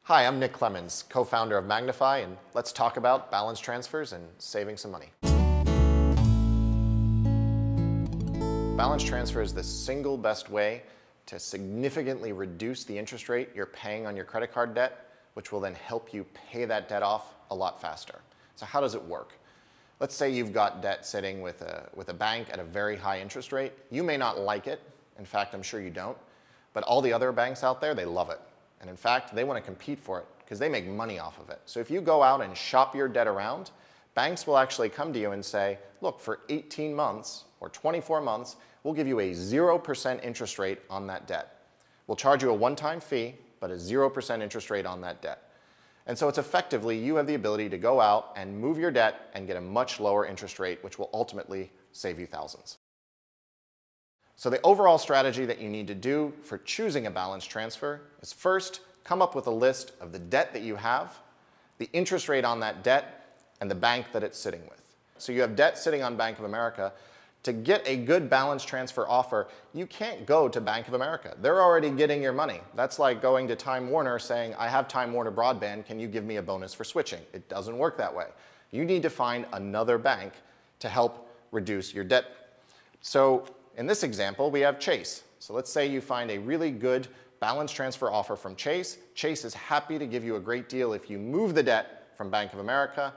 Hi, I'm Nick Clements, co-founder of Magnify, and let's talk about balance transfers and saving some money. Balance transfer is the single best way to significantly reduce the interest rate you're paying on your credit card debt, which will then help you pay that debt off a lot faster. So how does it work? Let's say you've got debt sitting with a bank at a very high interest rate. You may not like it. In fact, I'm sure you don't. But all the other banks out there, they love it. And in fact, they want to compete for it because they make money off of it. So if you go out and shop your debt around, banks will actually come to you and say, look, for 18 months or 24 months, we'll give you a 0% interest rate on that debt. We'll charge you a one-time fee, but a 0% interest rate on that debt. And so it's effectively, you have the ability to go out and move your debt and get a much lower interest rate, which will ultimately save you thousands. So the overall strategy that you need to do for choosing a balance transfer is first, come up with a list of the debt that you have, the interest rate on that debt, and the bank that it's sitting with. So you have debt sitting on Bank of America. To get a good balance transfer offer, you can't go to Bank of America. They're already getting your money. That's like going to Time Warner saying, I have Time Warner broadband, can you give me a bonus for switching? It doesn't work that way. You need to find another bank to help reduce your debt. So in this example, we have Chase. So let's say you find a really good balance transfer offer from Chase. Chase is happy to give you a great deal if you move the debt from Bank of America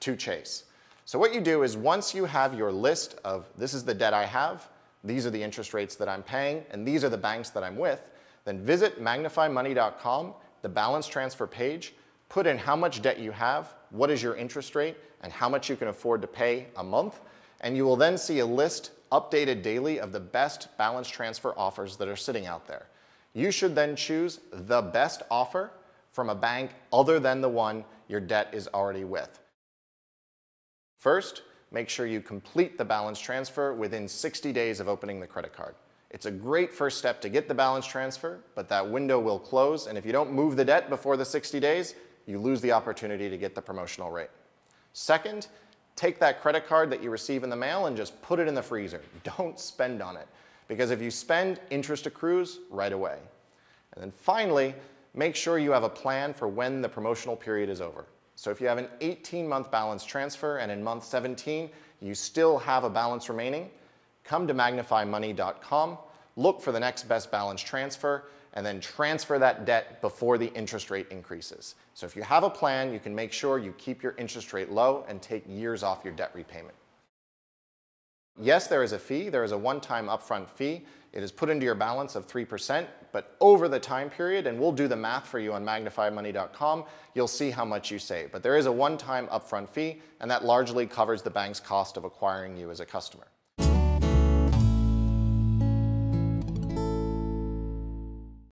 to Chase. So what you do is once you have your list of this is the debt I have, these are the interest rates that I'm paying, and these are the banks that I'm with, then visit MagnifyMoney.com, the balance transfer page, put in how much debt you have, what is your interest rate, and how much you can afford to pay a month, and you will then see a list updated daily of the best balance transfer offers that are sitting out there. You should then choose the best offer from a bank other than the one your debt is already with. First, make sure you complete the balance transfer within 60 days of opening the credit card. It's a great first step to get the balance transfer, but that window will close, and if you don't move the debt before the 60 days, you lose the opportunity to get the promotional rate. Second, take that credit card that you receive in the mail and just put it in the freezer. Don't spend on it, because if you spend, interest accrues right away. And then finally, make sure you have a plan for when the promotional period is over. So if you have an 18-month balance transfer and in month 17 you still have a balance remaining, come to MagnifyMoney.com, look for the next best balance transfer, and then transfer that debt before the interest rate increases. So if you have a plan, you can make sure you keep your interest rate low and take years off your debt repayment. Yes, there is a fee. There is a one-time upfront fee. It is put into your balance of 3%, but over the time period, and we'll do the math for you on MagnifyMoney.com, you'll see how much you save. But there is a one-time upfront fee, and that largely covers the bank's cost of acquiring you as a customer.